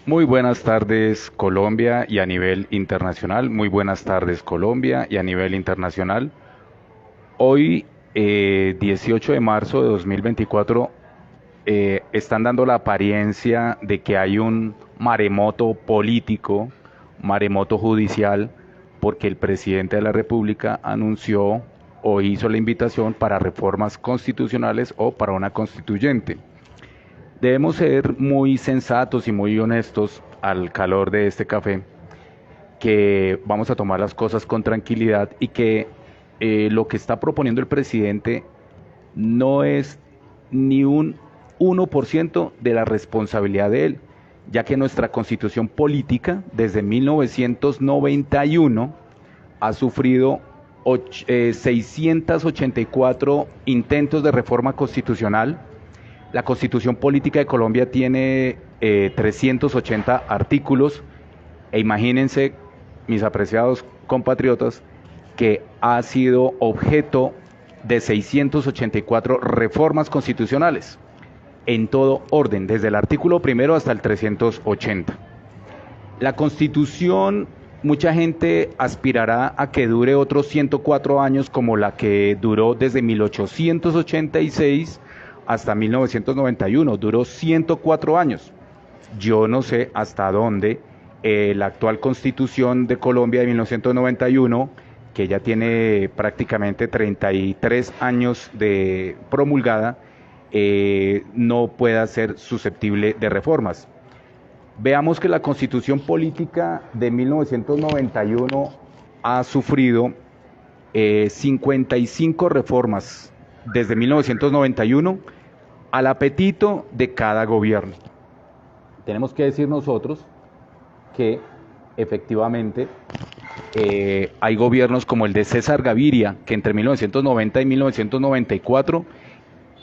Muy buenas tardes Colombia y a nivel internacional. Muy buenas tardes Colombia y a nivel internacional. Hoy, 18 de marzo de 2024, están dando la apariencia de que hay un maremoto político, maremoto judicial, porque el presidente de la República anunció o hizo la invitación para reformas constitucionales o para una constituyente. Debemos ser muy sensatos y muy honestos al calor de este café, que vamos a tomar las cosas con tranquilidad y que lo que está proponiendo el presidente no es ni un 1% de la responsabilidad de él, ya que nuestra constitución política desde 1991 ha sufrido 684 intentos de reforma constitucional. La Constitución Política de Colombia tiene 380 artículos e imagínense, mis apreciados compatriotas, que ha sido objeto de 684 reformas constitucionales en todo orden, desde el artículo primero hasta el 380. La Constitución, mucha gente aspirará a que dure otros 104 años como la que duró desde 1886 hasta 1991, duró 104 años. Yo no sé hasta dónde la actual Constitución de Colombia de 1991, que ya tiene prácticamente 33 años de promulgada, no pueda ser susceptible de reformas. Veamos que la Constitución Política de 1991 ha sufrido 55 reformas desde 1991 al apetito de cada gobierno. Tenemos que decir nosotros que efectivamente hay gobiernos como el de César Gaviria, que entre 1990 y 1994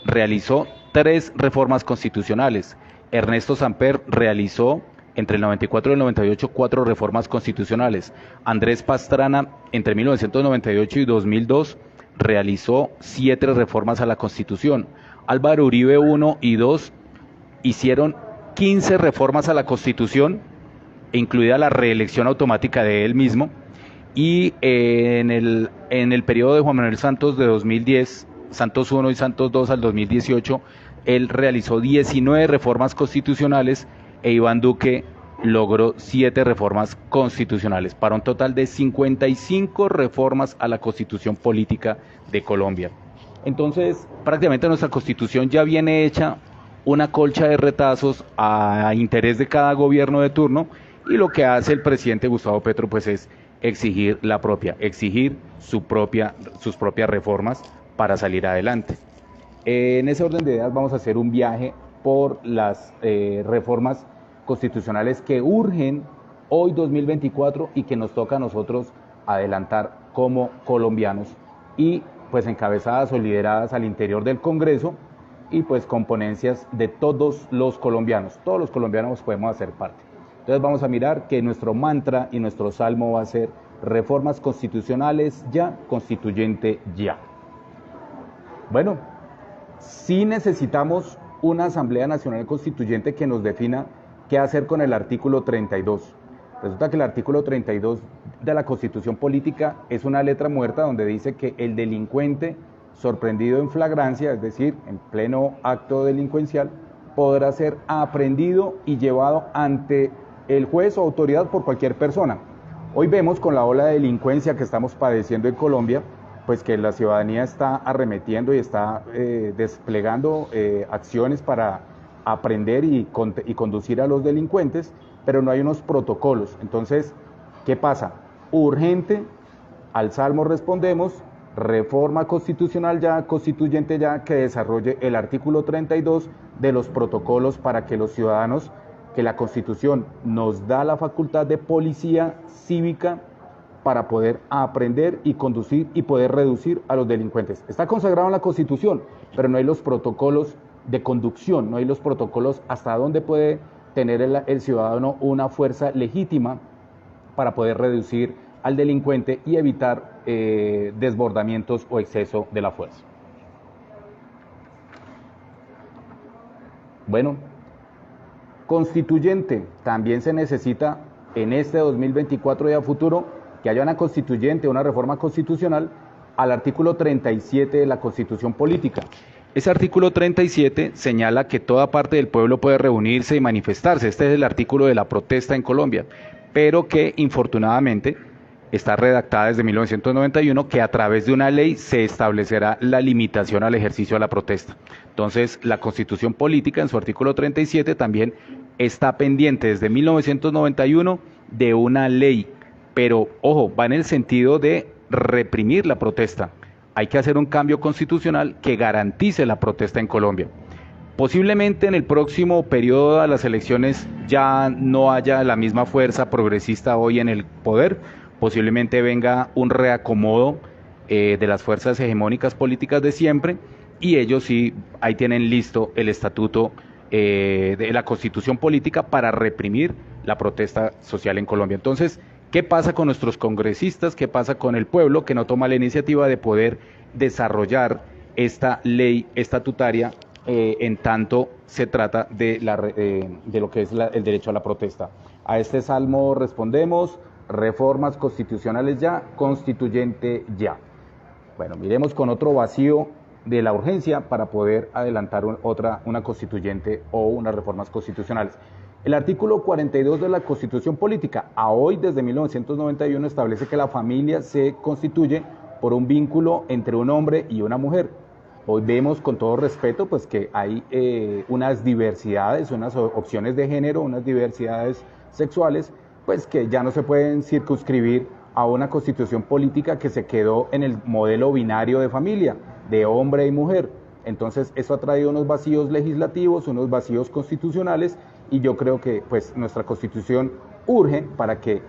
realizó 3 reformas constitucionales. Ernesto Samper realizó entre el 94 y el 98 4 reformas constitucionales. Andrés Pastrana entre 1998 y 2002 realizó 7 reformas a la Constitución. Álvaro Uribe 1 y 2 hicieron 15 reformas a la Constitución, incluida la reelección automática de él mismo. Y en el periodo de Juan Manuel Santos de 2010, Santos 1 y Santos 2 al 2018, él realizó 19 reformas constitucionales e Iván Duque logró 7 reformas constitucionales, para un total de 55 reformas a la Constitución Política de Colombia. Entonces, prácticamente nuestra Constitución ya viene hecha, una colcha de retazos a interés de cada gobierno de turno, y lo que hace el presidente Gustavo Petro pues es exigir sus propias reformas para salir adelante. En ese orden de ideas vamos a hacer un viaje por las reformas constitucionales que urgen hoy 2024 y que nos toca a nosotros adelantar como colombianos, y pues encabezadas o lideradas al interior del Congreso, y pues con ponencias de todos los colombianos podemos hacer parte. Entonces vamos a mirar que nuestro mantra y nuestro salmo va a ser: reformas constitucionales ya, constituyente ya. Bueno, sí necesitamos una Asamblea Nacional Constituyente que nos defina qué hacer con el artículo 32. Resulta que el artículo 32 de la Constitución Política es una letra muerta donde dice que el delincuente sorprendido en flagrancia, es decir, en pleno acto delincuencial, podrá ser aprehendido y llevado ante el juez o autoridad por cualquier persona. Hoy vemos con la ola de delincuencia que estamos padeciendo en Colombia, pues que la ciudadanía está arremetiendo y está desplegando acciones para aprender y conducir a los delincuentes, pero no hay unos protocolos. Entonces, ¿qué pasa? Urgente, al salmo respondemos: reforma constitucional ya, constituyente ya, que desarrolle el artículo 32 de los protocolos para que los ciudadanos, que la Constitución nos da la facultad de policía cívica para poder aprender y conducir y poder reducir a los delincuentes. Está consagrado en la Constitución, pero no hay los protocolos de conducción, no hay los protocolos hasta dónde puede tener el ciudadano una fuerza legítima para poder reducir al delincuente y evitar desbordamientos o exceso de la fuerza. Bueno, Constituyente, también se necesita en este 2024 y a futuro que haya una constituyente, una reforma constitucional al artículo 37 de la Constitución Política. Ese artículo 37 señala que toda parte del pueblo puede reunirse y manifestarse. Este es el artículo de la protesta en Colombia, pero que infortunadamente está redactada desde 1991, que a través de una ley se establecerá la limitación al ejercicio de la protesta. Entonces, la Constitución Política, en su artículo 37, también está pendiente desde 1991 de una ley, pero, ojo, va en el sentido de reprimir la protesta. Hay que hacer un cambio constitucional que garantice la protesta en Colombia. Posiblemente en el próximo periodo de las elecciones ya no haya la misma fuerza progresista hoy en el poder, posiblemente venga un reacomodo de las fuerzas hegemónicas políticas de siempre, y ellos sí, ahí tienen listo el estatuto de la Constitución Política para reprimir la protesta social en Colombia. Entonces, ¿qué pasa con nuestros congresistas? ¿Qué pasa con el pueblo que no toma la iniciativa de poder desarrollar esta ley estatutaria en tanto se trata de lo que es el derecho a la protesta? A este salmo respondemos: reformas constitucionales ya, constituyente ya. Bueno, miremos con otro vacío de la urgencia para poder adelantar una constituyente o unas reformas constitucionales. El artículo 42 de la Constitución Política, a hoy desde 1991, establece que la familia se constituye por un vínculo entre un hombre y una mujer. Hoy vemos, con todo respeto, pues que hay unas diversidades, unas opciones de género, unas diversidades sexuales, pues que ya no se pueden circunscribir a una constitución política que se quedó en el modelo binario de familia, de hombre y mujer. Entonces, eso ha traído unos vacíos legislativos, unos vacíos constitucionales, y yo creo que pues nuestra Constitución urge para que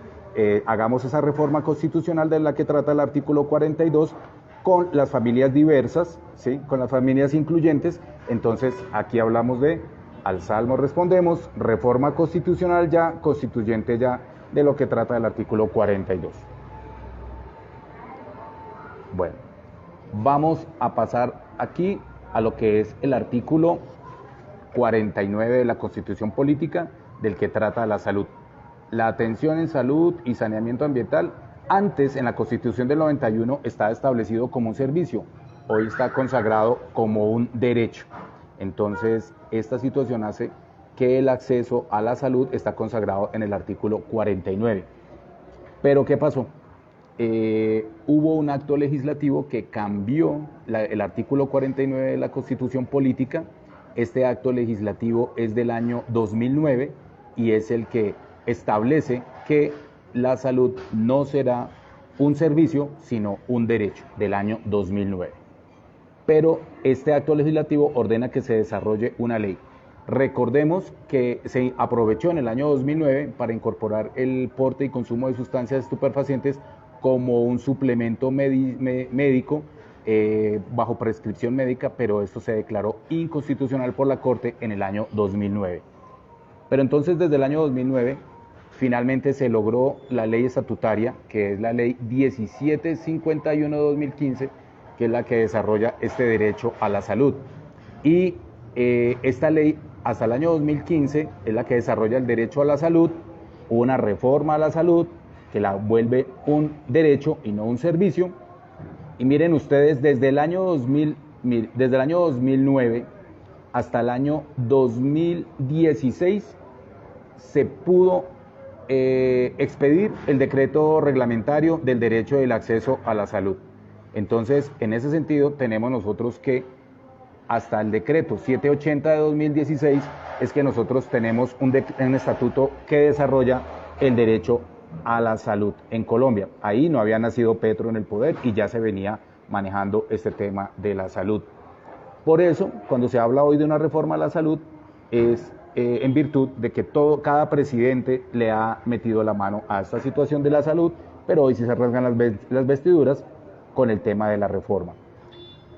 hagamos esa reforma constitucional de la que trata el artículo 42, con las familias diversas, ¿sí?, con las familias incluyentes. Entonces, aquí hablamos al salmo respondemos, reforma constitucional ya, constituyente ya, de lo que trata el artículo 42. Bueno, vamos a pasar aquí a lo que es el artículo 49 de la Constitución Política, del que trata la salud. La atención en salud y saneamiento ambiental, antes en la Constitución del 91 estaba establecido como un servicio, hoy está consagrado como un derecho. Entonces, esta situación hace que el acceso a la salud está consagrado en el artículo 49. Pero, ¿qué pasó? Hubo un acto legislativo que cambió el artículo 49 de la Constitución Política. Este acto legislativo es del año 2009 y es el que establece que la salud no será un servicio, sino un derecho, del año 2009. Pero este acto legislativo ordena que se desarrolle una ley. Recordemos que se aprovechó en el año 2009 para incorporar el porte y consumo de sustancias estupefacientes como un suplemento médico bajo prescripción médica, pero esto se declaró inconstitucional por la Corte en el año 2009. Pero entonces, desde el año 2009, finalmente se logró la ley estatutaria, que es la ley 1751 de 2015, que es la que desarrolla este derecho a la salud. Y esta ley, hasta el año 2015, es la que desarrolla el derecho a la salud, una reforma a la salud, que la vuelve un derecho y no un servicio. Y miren ustedes, desde el año 2009 hasta el año 2016 se pudo expedir el decreto reglamentario del derecho del acceso a la salud. Entonces, en ese sentido, tenemos nosotros que hasta el decreto 780 de 2016 es que nosotros tenemos un estatuto que desarrolla el derecho a la salud en Colombia. Ahí no había nacido Petro en el poder y ya se venía manejando este tema de la salud. Por eso, cuando se habla hoy de una reforma a la salud, es en virtud de que cada presidente le ha metido la mano a esta situación de la salud, pero hoy sí se rasgan las vestiduras con el tema de la reforma.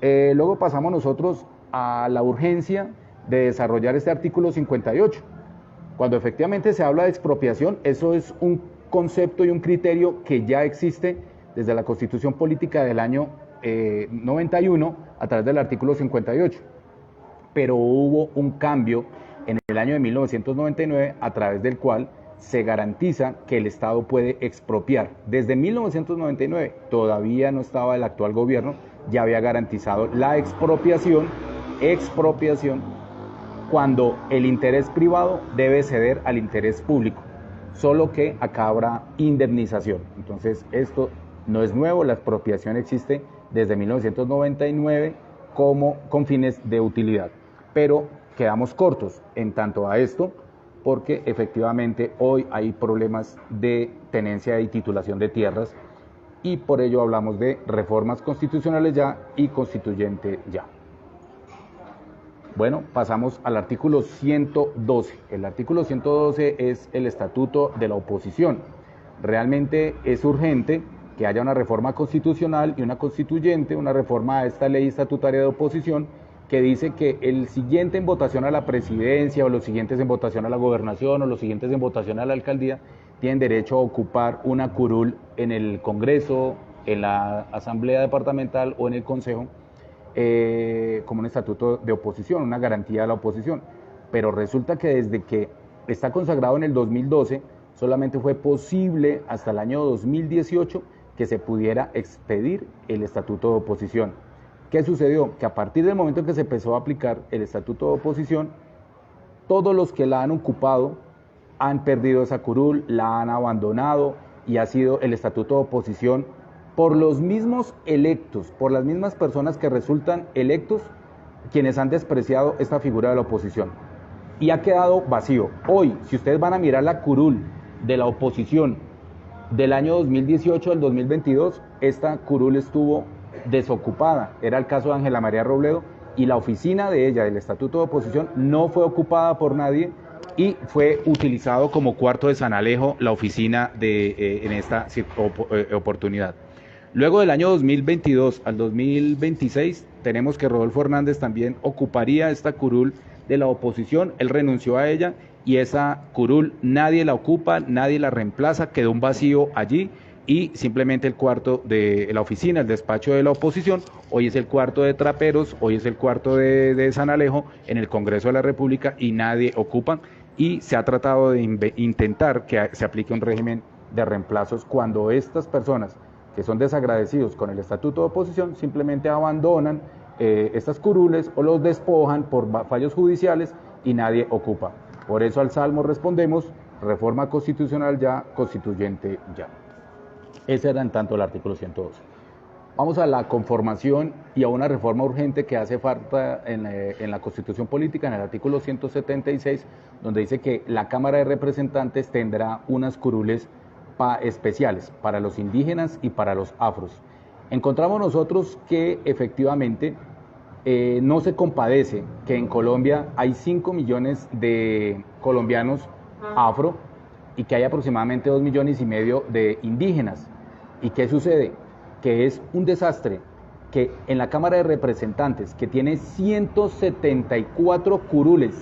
Luego pasamos nosotros a la urgencia de desarrollar este artículo 58. Cuando efectivamente se habla de expropiación, eso es un concepto y un criterio que ya existe desde la Constitución Política del año 91 a través del artículo 58. Pero hubo un cambio en el año de 1999, a través del cual se garantiza que el Estado puede expropiar. Desde 1999, todavía no estaba el actual gobierno, ya había garantizado la expropiación cuando el interés privado debe ceder al interés público, solo que acá habrá indemnización. Entonces esto no es nuevo, la expropiación existe desde 1999 con fines de utilidad, pero quedamos cortos en tanto a esto, porque efectivamente hoy hay problemas de tenencia y titulación de tierras, y por ello hablamos de reformas constitucionales ya y constituyente ya. Bueno, pasamos al artículo 112. El artículo 112 es el estatuto de la oposición. Realmente es urgente que haya una reforma constitucional y una constituyente, una reforma a esta ley estatutaria de oposición, que dice que el siguiente en votación a la presidencia, o los siguientes en votación a la gobernación, o los siguientes en votación a la alcaldía, tienen derecho a ocupar una curul en el Congreso, en la Asamblea Departamental o en el Consejo, como un estatuto de oposición, una garantía de la oposición. Pero resulta que desde que está consagrado en el 2012, solamente fue posible hasta el año 2018 que se pudiera expedir el estatuto de oposición. ¿Qué sucedió? Que a partir del momento en que se empezó a aplicar el estatuto de oposición, todos los que la han ocupado han perdido esa curul, la han abandonado, y ha sido el estatuto de oposición por los mismos electos, por las mismas personas que resultan electos, quienes han despreciado esta figura de la oposición. Y ha quedado vacío. Hoy, si ustedes van a mirar la curul de la oposición del año 2018 al 2022, esta curul estuvo desocupada. Era el caso de Ángela María Robledo, y la oficina de ella, del estatuto de oposición, no fue ocupada por nadie, y fue utilizado como cuarto de San Alejo la oficina en esta oportunidad. Luego del año 2022 al 2026, tenemos que Rodolfo Hernández también ocuparía esta curul de la oposición. Él renunció a ella, y esa curul nadie la ocupa, nadie la reemplaza, quedó un vacío allí, y simplemente el cuarto de la oficina, el despacho de la oposición, hoy es el cuarto de Traperos, hoy es el cuarto de San Alejo en el Congreso de la República, y nadie ocupa, y se ha tratado de intentar que se aplique un régimen de reemplazos cuando estas personas que son desagradecidos con el estatuto de oposición simplemente abandonan estas curules o los despojan por fallos judiciales y nadie ocupa. Por eso al Salmo respondemos: reforma constitucional ya, constituyente ya. Ese era en tanto el artículo 112. Vamos a la conformación y a una reforma urgente que hace falta en la Constitución Política, en el artículo 176, donde dice que la Cámara de Representantes tendrá unas curules especiales para los indígenas y para los afros. Encontramos nosotros que efectivamente no se compadece que en Colombia hay 5 millones de colombianos afro y que hay aproximadamente 2,5 millones de indígenas. ¿Y qué sucede? Que es un desastre que en la Cámara de Representantes, que tiene 174 curules,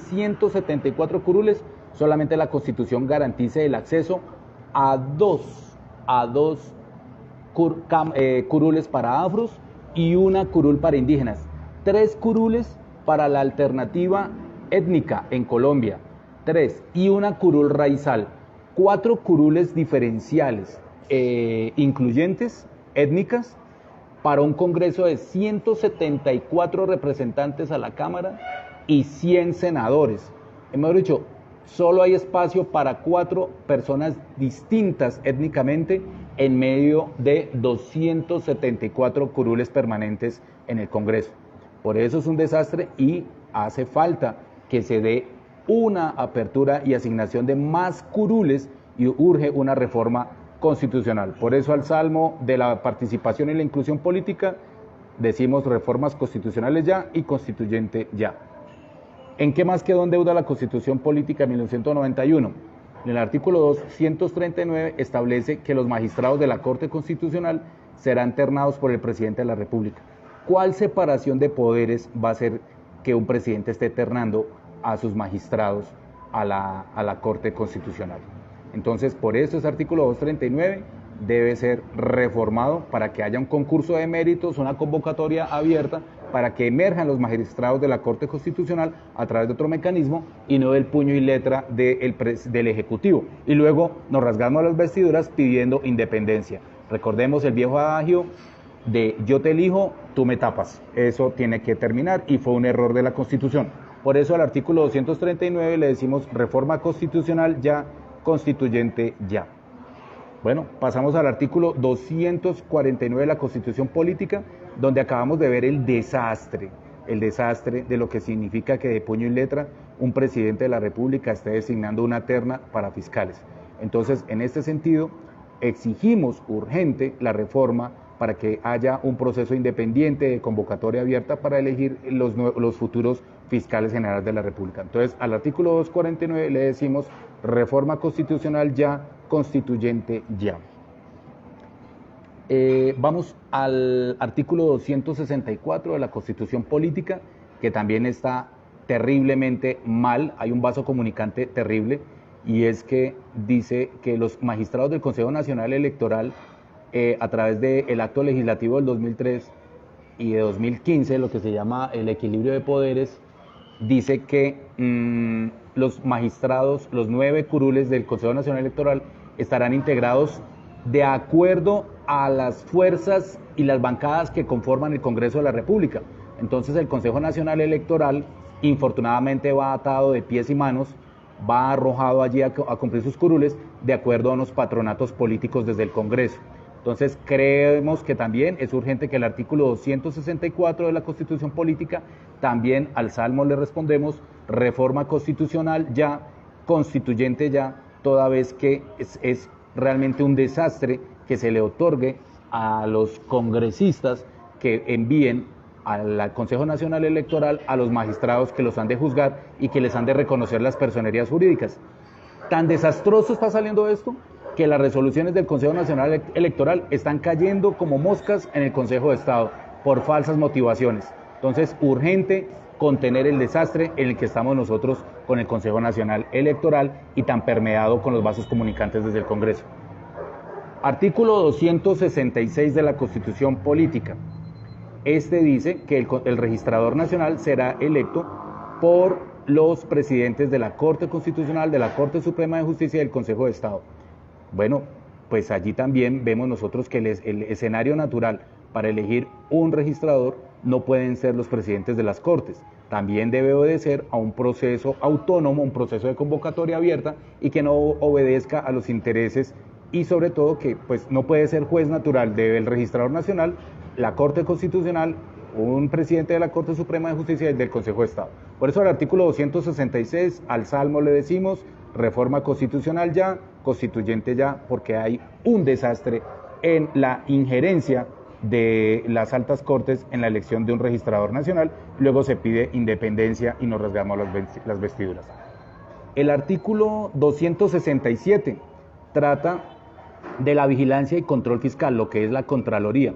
solamente la Constitución garantice el acceso a dos curules para afros y una curul para indígenas, 3 curules para la alternativa étnica en Colombia, 3, y una curul raizal, 4 curules diferenciales incluyentes, étnicas, para un Congreso de 174 representantes a la Cámara y 100 senadores. Hemos dicho, solo hay espacio para 4 personas distintas étnicamente en medio de 274 curules permanentes en el Congreso. Por eso es un desastre y hace falta que se dé una apertura y asignación de más curules, y urge una reforma constitucional. Por eso al Salmo de la participación y la inclusión política decimos reformas constitucionales ya y constituyente ya. ¿En qué más quedó en deuda la Constitución Política de 1991? En el artículo 239 establece que los magistrados de la Corte Constitucional serán ternados por el presidente de la República. ¿Cuál separación de poderes va a hacer que un presidente esté ternando a sus magistrados a la Corte Constitucional? Entonces, por eso ese artículo 239 debe ser reformado para que haya un concurso de méritos, una convocatoria abierta, para que emerjan los magistrados de la Corte Constitucional a través de otro mecanismo y no del puño y letra del Ejecutivo. Y luego nos rasgamos las vestiduras pidiendo independencia. Recordemos el viejo adagio de yo te elijo, tú me tapas. Eso tiene que terminar y fue un error de la Constitución. Por eso al artículo 239 le decimos reforma constitucional ya, constituyente ya. Bueno, pasamos al artículo 249 de la Constitución Política, donde acabamos de ver el desastre de lo que significa que de puño y letra un presidente de la República esté designando una terna para fiscales. Entonces, en este sentido, exigimos urgente la reforma para que haya un proceso independiente de convocatoria abierta para elegir los futuros fiscales generales de la República. Entonces, al artículo 249 le decimos reforma constitucional ya, constituyente ya. Vamos al artículo 264 de la Constitución Política, que también está terriblemente mal, hay un vaso comunicante terrible, y es que dice que los magistrados del Consejo Nacional Electoral, a través del acto legislativo del 2003 y de 2015, lo que se llama el equilibrio de poderes, dice que los magistrados, los 9 curules del Consejo Nacional Electoral estarán integrados de acuerdo a las fuerzas y las bancadas que conforman el Congreso de la República. Entonces el Consejo Nacional Electoral infortunadamente va atado de pies y manos, va arrojado allí a cumplir sus curules de acuerdo a unos patronatos políticos desde el Congreso. Entonces creemos que también es urgente que el artículo 264 de la Constitución Política, también al Salmo le respondemos, reforma constitucional ya, constituyente ya, toda vez que es realmente un desastre que se le otorgue a los congresistas que envíen al Consejo Nacional Electoral a los magistrados que los han de juzgar y que les han de reconocer las personerías jurídicas. Tan desastroso está saliendo esto que las resoluciones del Consejo Nacional Electoral están cayendo como moscas en el Consejo de Estado por falsas motivaciones. Entonces, urgente contener el desastre en el que estamos nosotros con el Consejo Nacional Electoral y tan permeado con los vasos comunicantes desde el Congreso. Artículo 266 de la Constitución Política. Este dice que el registrador nacional será electo por los presidentes de la Corte Constitucional, de la Corte Suprema de Justicia y del Consejo de Estado. Bueno, pues allí también vemos nosotros que el escenario natural para elegir un registrador no pueden ser los presidentes de las Cortes. También debe obedecer a un proceso autónomo, un proceso de convocatoria abierta y que no obedezca a los intereses y sobre todo que pues no puede ser juez natural del registrador nacional, la Corte Constitucional, un presidente de la Corte Suprema de Justicia y del Consejo de Estado. Por eso al artículo 266 al Salmo le decimos reforma constitucional ya, constituyente ya, porque hay un desastre en la injerencia de las altas cortes en la elección de un registrador nacional, luego se pide independencia y nos rasgamos las vestiduras. El artículo 267 trata de la vigilancia y control fiscal, lo que es la Contraloría.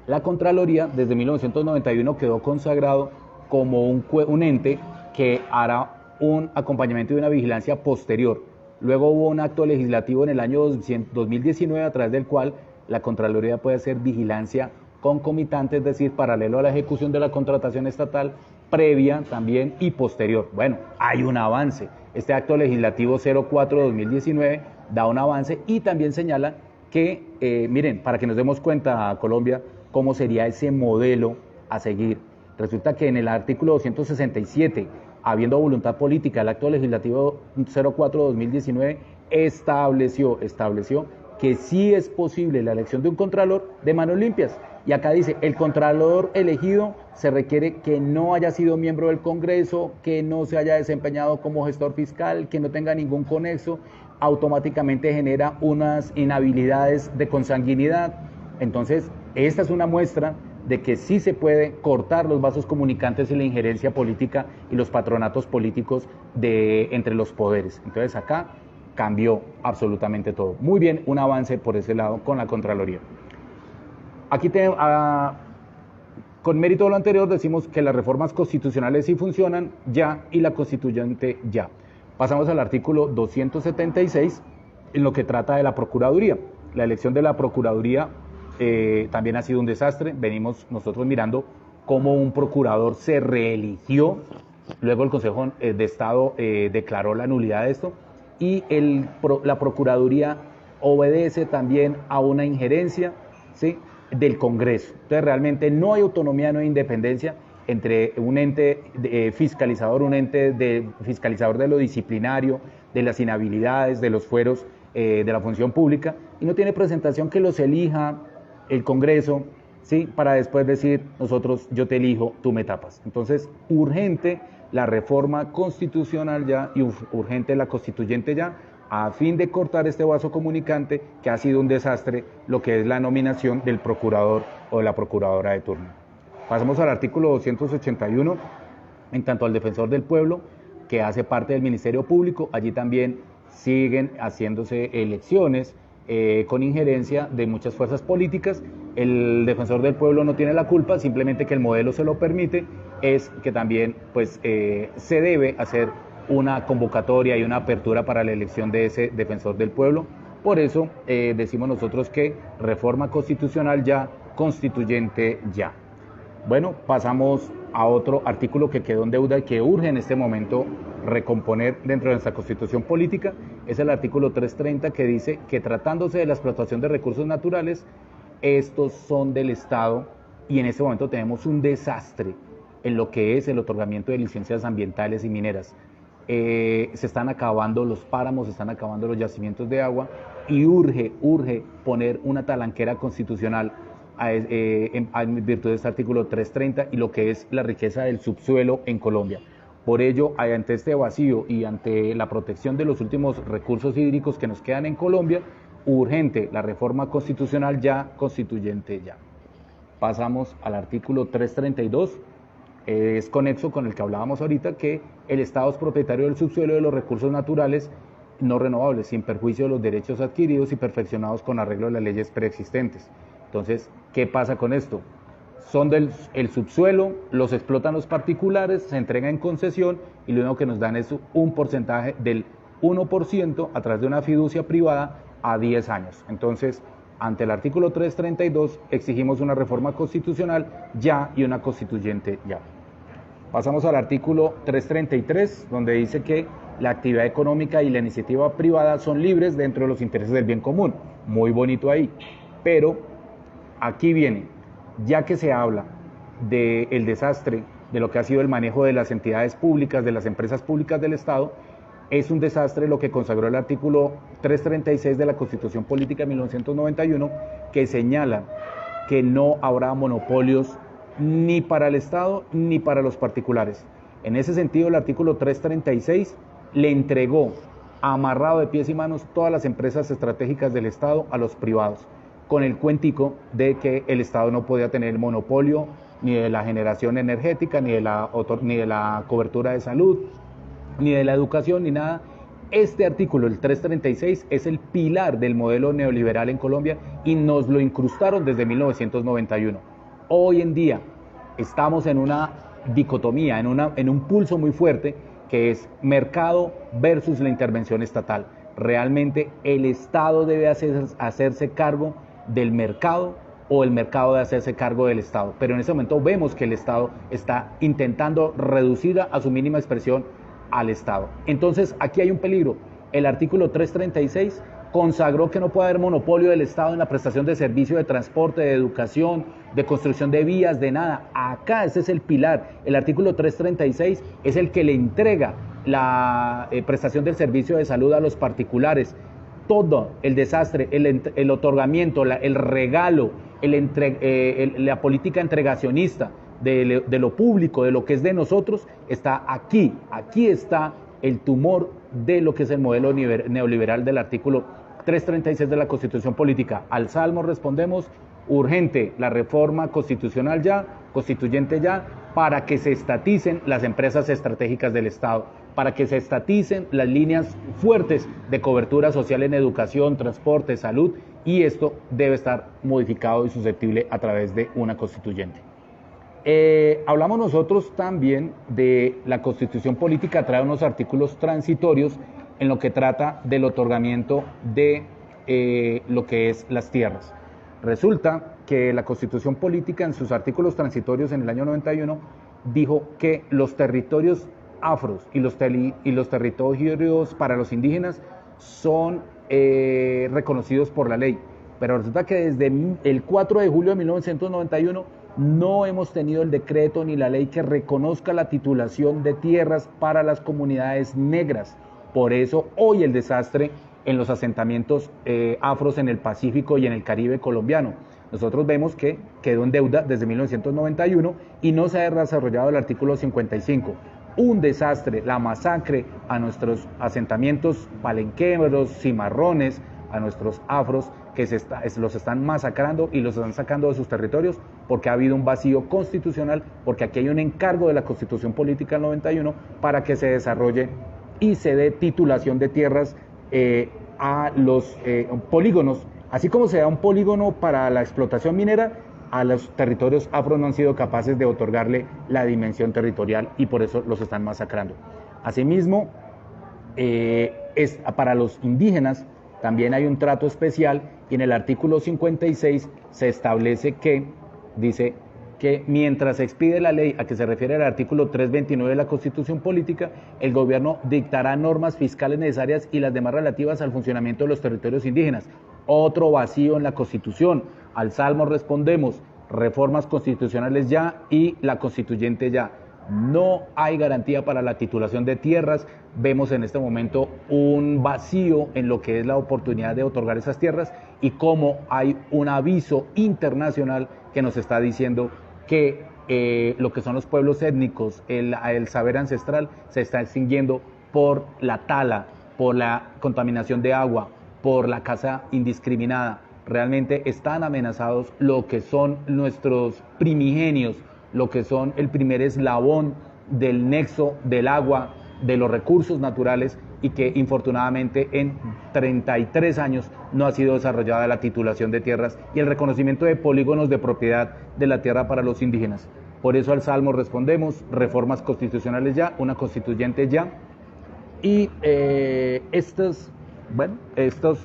La Contraloría desde 1991 quedó consagrado como un ente que hará un acompañamiento y una vigilancia posterior. Luego hubo un acto legislativo en el año 2019 a través del cual la Contraloría puede hacer vigilancia concomitante, es decir, paralelo a la ejecución de la contratación estatal, previa también y posterior. Bueno, hay un avance. Este acto legislativo 04-2019 da un avance y también señala que, miren, para que nos demos cuenta a Colombia cómo sería ese modelo a seguir. Resulta que en el artículo 267, habiendo voluntad política, el acto legislativo 04-2019 estableció que sí es posible la elección de un contralor de manos limpias. Y acá dice, el contralor elegido se requiere que no haya sido miembro del Congreso, que no se haya desempeñado como gestor fiscal, que no tenga ningún conexo, automáticamente genera unas inhabilidades de consanguinidad. Entonces, esta es una muestra de que sí se puede cortar los vasos comunicantes y la injerencia política y los patronatos políticos entre los poderes. Entonces acá cambió absolutamente todo. Muy bien, un avance por ese lado con la Contraloría. Aquí con mérito de lo anterior decimos que las reformas constitucionales sí funcionan ya y la constituyente ya. Pasamos al artículo 276 en lo que trata de la Procuraduría. La elección de la Procuraduría también ha sido un desastre. Venimos nosotros mirando cómo un procurador se reeligió, luego el Consejo de Estado declaró la nulidad de esto, y la Procuraduría obedece también a una injerencia, ¿sí?, del Congreso. Entonces realmente no hay autonomía, no hay independencia entre un ente fiscalizador, un ente fiscalizador de lo disciplinario, de las inhabilidades, de los fueros de la función pública, y no tiene presentación que los elija el Congreso, ¿sí?, para después decir, yo te elijo, tú me tapas. Entonces, urgente la reforma constitucional ya y urgente la constituyente ya, a fin de cortar este vaso comunicante que ha sido un desastre, lo que es la nominación del procurador o de la procuradora de turno. Pasamos al artículo 281, en tanto al defensor del pueblo, que hace parte del Ministerio Público. Allí también siguen haciéndose elecciones con injerencia de muchas fuerzas políticas. El defensor del pueblo no tiene la culpa, simplemente que el modelo se lo permite, es que también pues, se debe hacer una convocatoria y una apertura para la elección de ese defensor del pueblo. Por eso decimos nosotros que reforma constitucional ya, constituyente ya. Bueno, pasamos a otro artículo que quedó en deuda y que urge en este momento recomponer dentro de nuestra Constitución política. Es el artículo 330, que dice que tratándose de la explotación de recursos naturales, estos son del Estado, y en este momento tenemos un desastre en lo que es el otorgamiento de licencias ambientales y mineras. Se están acabando los páramos, se están acabando los yacimientos de agua, y urge poner una talanquera constitucional en virtud de este artículo 330 y lo que es la riqueza del subsuelo en Colombia. Por ello, ante este vacío y ante la protección de los últimos recursos hídricos que nos quedan en Colombia, urgente la reforma constitucional ya, constituyente ya. Pasamos al artículo 332, es conexo con el que hablábamos ahorita, que el Estado es propietario del subsuelo y de los recursos naturales no renovables, sin perjuicio de los derechos adquiridos y perfeccionados con arreglo de las leyes preexistentes. Entonces, ¿qué pasa con esto? Son el subsuelo, los explotan los particulares, se entrega en concesión y lo único que nos dan es un porcentaje del 1% a través de una fiducia privada a 10 años. Entonces, ante el artículo 332 exigimos una reforma constitucional ya y una constituyente ya. Pasamos al artículo 333, donde dice que la actividad económica y la iniciativa privada son libres dentro de los intereses del bien común. Muy bonito ahí, pero aquí viene, ya que se habla del desastre, de lo que ha sido el manejo de las entidades públicas, de las empresas públicas del Estado, es un desastre lo que consagró el artículo 336 de la Constitución Política de 1991, que señala que no habrá monopolios ni para el Estado ni para los particulares. En ese sentido, el artículo 336 le entregó amarrado de pies y manos todas las empresas estratégicas del Estado a los privados, con el cuentico de que el Estado no podía tener el monopolio ni de la generación energética, ni de la cobertura de salud, ni de la educación, ni nada. Este artículo, el 336, es el pilar del modelo neoliberal en Colombia y nos lo incrustaron desde 1991. Hoy en día estamos en una dicotomía, en un pulso muy fuerte, que es mercado versus la intervención estatal. Realmente el Estado debe hacerse cargo del mercado o el mercado debe hacerse cargo del Estado. Pero en ese momento vemos que el Estado está intentando reducir a su mínima expresión al Estado. Entonces aquí hay un peligro. El artículo 336 consagró que no puede haber monopolio del Estado en la prestación de servicio de transporte, de educación, de construcción de vías, de nada. Acá ese es el pilar. El artículo 336 es el que le entrega la prestación del servicio de salud a los particulares. Todo el desastre, el otorgamiento, el regalo, la política entregacionista de lo público, de lo que es de nosotros, está aquí. Aquí está el tumor de lo que es el modelo neoliberal del artículo 336 de la Constitución Política. Al Salmo respondemos: urgente la reforma constitucional ya, constituyente ya, para que se estaticen las empresas estratégicas del Estado, para que se estaticen las líneas fuertes de cobertura social en educación, transporte, salud, y esto debe estar modificado y susceptible a través de una constituyente. Hablamos nosotros también de la Constitución Política, trae unos artículos transitorios en lo que trata del otorgamiento de lo que es las tierras. Resulta que la Constitución Política en sus artículos transitorios en el año 91 dijo que los territorios afros y los territorios para los indígenas son reconocidos por la ley. Pero resulta que desde el 4 de julio de 1991 no hemos tenido el decreto ni la ley que reconozca la titulación de tierras para las comunidades negras. Por eso hoy el desastre en los asentamientos afros en el Pacífico y en el Caribe colombiano. Nosotros vemos que quedó en deuda desde 1991 y no se ha desarrollado el artículo 55. Un desastre, la masacre a nuestros asentamientos palenqueros, cimarrones, a nuestros afros, que los están masacrando y los están sacando de sus territorios porque ha habido un vacío constitucional, porque aquí hay un encargo de la Constitución Política del 91 para que se desarrolle y se dé titulación de tierras a los polígonos, así como se da un polígono para la explotación minera, a los territorios afro no han sido capaces de otorgarle la dimensión territorial y por eso los están masacrando. Asimismo, para los indígenas también hay un trato especial y en el artículo 56 se establece que, dice que mientras se expide la ley a que se refiere al artículo 329 de la Constitución Política, el gobierno dictará normas fiscales necesarias y las demás relativas al funcionamiento de los territorios indígenas. Otro vacío en la Constitución. Al Salmo respondemos, reformas constitucionales ya y la constituyente ya. No hay garantía para la titulación de tierras. Vemos en este momento un vacío en lo que es la oportunidad de otorgar esas tierras y cómo hay un aviso internacional que nos está diciendo que lo que son los pueblos étnicos, el saber ancestral se está extinguiendo por la tala, por la contaminación de agua, por la caza indiscriminada. Realmente están amenazados lo que son nuestros primigenios, lo que son el primer eslabón del nexo del agua, de los recursos naturales y que infortunadamente en 33 años no ha sido desarrollada la titulación de tierras y el reconocimiento de polígonos de propiedad de la tierra para los indígenas. Por eso al Salmo respondemos, reformas constitucionales ya, una constituyente ya y estos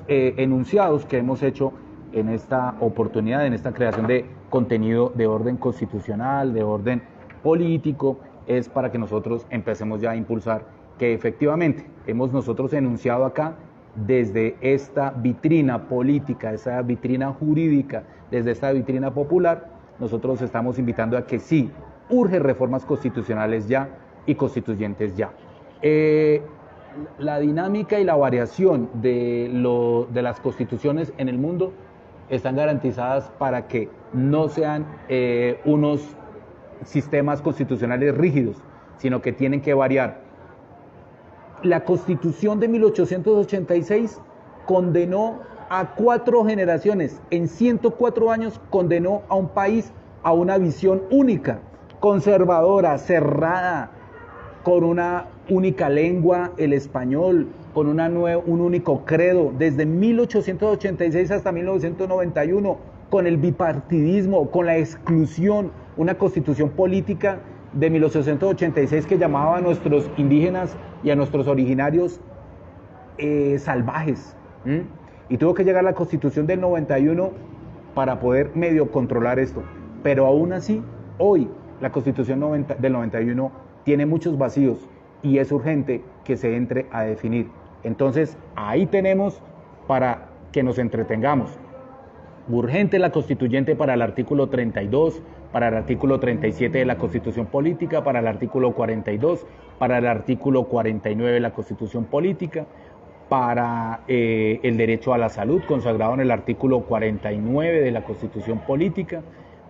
enunciados que hemos hecho en esta oportunidad, en esta creación de contenido de orden constitucional, de orden político, es para que nosotros empecemos ya a impulsar que efectivamente hemos nosotros enunciado acá desde esta vitrina política, esa vitrina jurídica, desde esta vitrina popular, nosotros estamos invitando a que sí, urge reformas constitucionales ya y constituyentes ya. La dinámica y la variación de las constituciones en el mundo están garantizadas para que no sean unos sistemas constitucionales rígidos, sino que tienen que variar. La Constitución de 1886 condenó a 4 generaciones, en 104 años condenó a un país a una visión única, conservadora, cerrada, con una única lengua, el español, con un único credo, desde 1886 hasta 1991, con el bipartidismo, con la exclusión, una constitución política de 1886 que llamaba a nuestros indígenas y a nuestros originarios salvajes. Y tuvo que llegar la constitución del 91 para poder medio controlar esto. Pero aún así, hoy la constitución del 91 tiene muchos vacíos y es urgente que se entre a definir. Entonces, ahí tenemos para que nos entretengamos. Urgente la constituyente para el artículo 32, para el artículo 37 de la Constitución Política, para el artículo 42, para el artículo 49 de la Constitución Política, para el derecho a la salud consagrado en el artículo 49 de la Constitución Política.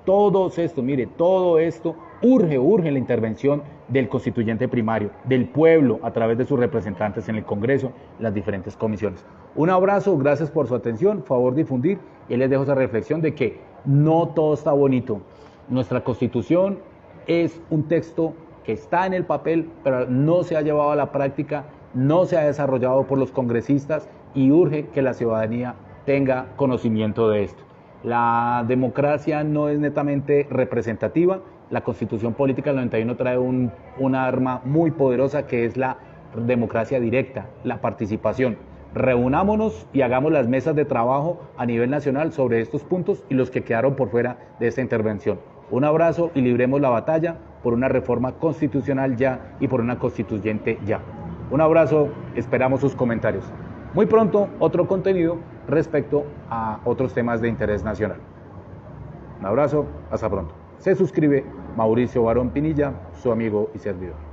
Todo esto, mire, todo esto urge la intervención del constituyente primario, del pueblo a través de sus representantes en el Congreso, las diferentes comisiones. Un abrazo, gracias por su atención, favor difundir y les dejo esa reflexión de que no todo está bonito. Nuestra Constitución es un texto que está en el papel, pero no se ha llevado a la práctica, no se ha desarrollado por los congresistas y urge que la ciudadanía tenga conocimiento de esto. La democracia no es netamente representativa. La Constitución Política del 91 trae una arma muy poderosa que es la democracia directa, la participación. Reunámonos y hagamos las mesas de trabajo a nivel nacional sobre estos puntos y los que quedaron por fuera de esta intervención. Un abrazo y libremos la batalla por una reforma constitucional ya y por una constituyente ya. Un abrazo, esperamos sus comentarios. Muy pronto, otro contenido respecto a otros temas de interés nacional. Un abrazo, hasta pronto. Se suscribe Mauricio Barón Pinilla, su amigo y servidor.